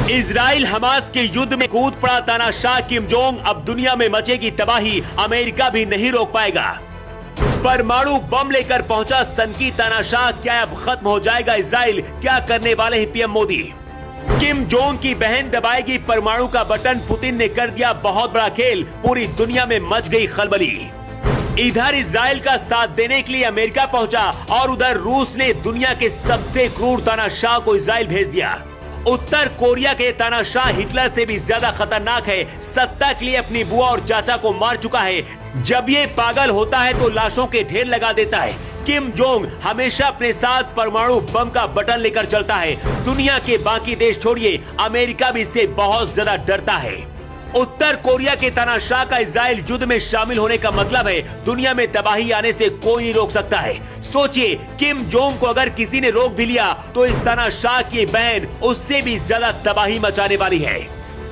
Israel Hamas के युद्ध में कूद पड़ा तानाशाह किम जोंग। अब दुनिया में मचेगी तबाही, अमेरिका भी नहीं रोक पाएगा। परमाणु बम लेकर पहुंचा सनकी तानाशाह। क्या अब खत्म हो जाएगा इजराइल? क्या करने वाले हैं पीएम मोदी? किम जोंग की बहन दबाएगी परमाणु का बटन। पुतिन ने कर दिया बहुत बड़ा खेल। पूरी दुनिया में मच गई खलबली। इधर इजराइल का साथ देने के लिए अमेरिका पहुंचा और उधर रूस ने दुनिया के सबसे क्रूर तानाशाह को इजराइल भेज दिया। उत्तर कोरिया के तानाशाह हिटलर से भी ज्यादा खतरनाक है। सत्ता के लिए अपनी बुआ और चाचा को मार चुका है। जब ये पागल होता है तो लाशों के ढेर लगा देता है। किम जोंग हमेशा अपने साथ परमाणु बम का बटन लेकर चलता है। दुनिया के बाकी देश छोड़िए, अमेरिका भी इससे बहुत ज्यादा डरता है। उत्तर कोरिया के तानाशाह का इजराइल युद्ध में शामिल होने का मतलब है दुनिया में तबाही आने से कोई नहीं रोक सकता है। सोचिए, किम जोंग को अगर किसी ने रोक भी लिया तो इस तानाशाह की बहन उससे भी ज्यादा तबाही मचाने वाली है।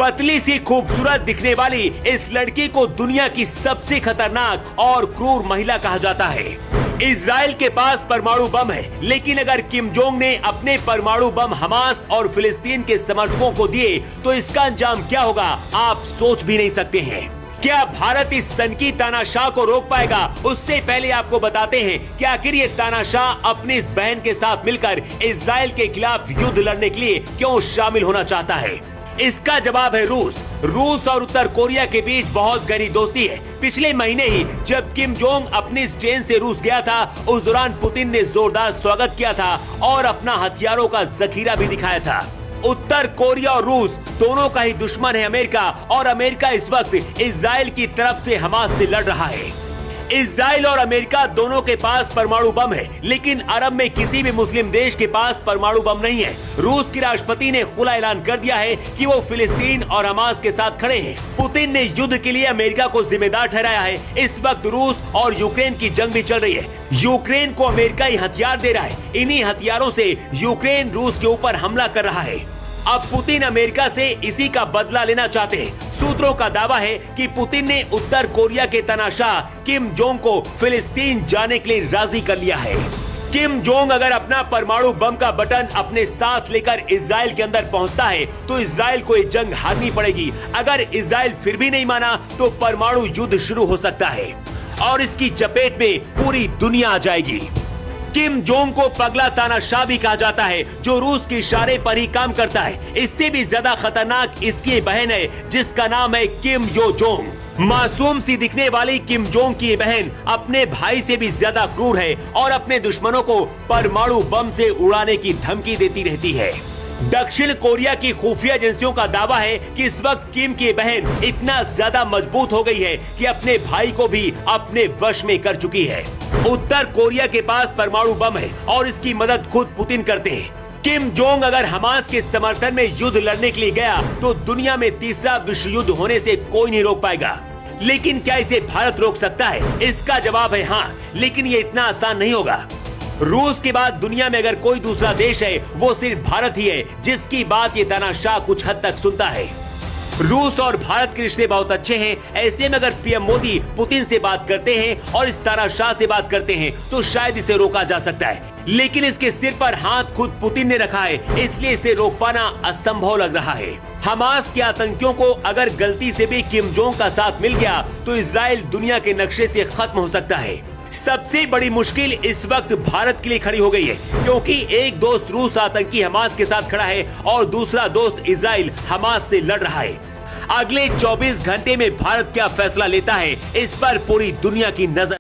पतली सी खूबसूरत दिखने वाली इस लड़की को दुनिया की सबसे खतरनाक और क्रूर महिला कहा जाता है। इजराइल के पास परमाणु बम है, लेकिन अगर किम जोंग ने अपने परमाणु बम हमास और फिलिस्तीन के समर्थकों को दिए तो इसका अंजाम क्या होगा आप सोच भी नहीं सकते हैं। क्या भारत इस सनकी तानाशाह को रोक पाएगा? उससे पहले आपको बताते हैं कि आखिर ये तानाशाह अपनी इस बहन के साथ मिलकर इजराइल के खिलाफ युद्ध लड़ने के लिए क्यों शामिल होना चाहता है। इसका जवाब है रूस और उत्तर कोरिया के बीच बहुत गहरी दोस्ती है। पिछले महीने ही जब किम जोंग अपनी इस ट्रेन से रूस गया था, उस दौरान पुतिन ने जोरदार स्वागत किया था और अपना हथियारों का जखीरा भी दिखाया था। उत्तर कोरिया और रूस दोनों का ही दुश्मन है अमेरिका, और अमेरिका इस वक्त इजराइल की तरफ से हमास से लड़ रहा है। इजराइल और अमेरिका दोनों के पास परमाणु बम है, लेकिन अरब में किसी भी मुस्लिम देश के पास परमाणु बम नहीं है। रूस के राष्ट्रपति ने खुला ऐलान कर दिया है कि वो फिलिस्तीन और हमास के साथ खड़े हैं। पुतिन ने युद्ध के लिए अमेरिका को जिम्मेदार ठहराया है। इस वक्त रूस और यूक्रेन की जंग भी चल रही है। यूक्रेन को अमेरिका ही हथियार दे रहा है। इन्हीं हथियारों से यूक्रेन रूस के ऊपर हमला कर रहा है। अब पुतिन अमेरिका से इसी का बदला लेना चाहते हैं। सूत्रों का दावा है कि पुतिन ने उत्तर कोरिया के तानाशाह किम जोंग को फिलिस्तीन जाने के लिए राजी कर लिया है। किम जोंग अगर अपना परमाणु बम का बटन अपने साथ लेकर इजराइल के अंदर पहुंचता है तो इजराइल को ये जंग हारनी पड़ेगी। अगर इजराइल फिर भी नहीं माना तो परमाणु युद्ध शुरू हो सकता है और इसकी चपेट में पूरी दुनिया आ जाएगी। किम जोंग को पगला तानाशाह भी कहा जाता है, जो रूस के इशारे पर ही काम करता है। इससे भी ज्यादा खतरनाक इसकी बहन है जिसका नाम है किम यो जोंग। मासूम सी दिखने वाली किम जोंग की बहन अपने भाई से भी ज्यादा क्रूर है और अपने दुश्मनों को परमाणु बम से उड़ाने की धमकी देती रहती है। दक्षिण कोरिया की खुफिया एजेंसियों का दावा है कि इस वक्त किम की बहन इतना ज्यादा मजबूत हो गई है कि अपने भाई को भी अपने वश में कर चुकी है। उत्तर कोरिया के पास परमाणु बम है और इसकी मदद खुद पुतिन करते हैं। किम जोंग अगर हमास के समर्थन में युद्ध लड़ने के लिए गया तो दुनिया में तीसरा विश्व युद्ध होने से कोई नहीं रोक पाएगा। लेकिन क्या इसे भारत रोक सकता है? इसका जवाब है हाँ, लेकिन ये इतना आसान नहीं होगा। रूस के बाद दुनिया में अगर कोई दूसरा देश है वो सिर्फ भारत ही है जिसकी बात ये तानाशाह कुछ हद तक सुनता है। रूस और भारत के रिश्ते बहुत अच्छे हैं। ऐसे में अगर पीएम मोदी पुतिन से बात करते हैं और इस तानाशाह से बात करते हैं तो शायद इसे रोका जा सकता है, लेकिन इसके सिर पर हाथ खुद पुतिन ने रखा है, इसलिए इसे रोक पाना असंभव लग रहा है। हमास के आतंकियों को अगर गलती से भी किम जोंग का साथ मिल गया तो इजराइल दुनिया के नक्शे से खत्म हो सकता है। सबसे बड़ी मुश्किल इस वक्त भारत के लिए खड़ी हो गई है, क्योंकि एक दोस्त रूस आतंकी हमास के साथ खड़ा है और दूसरा दोस्त इजराइल हमास से लड़ रहा है। अगले 24 घंटे में भारत क्या फैसला लेता है, इस पर पूरी दुनिया की नजर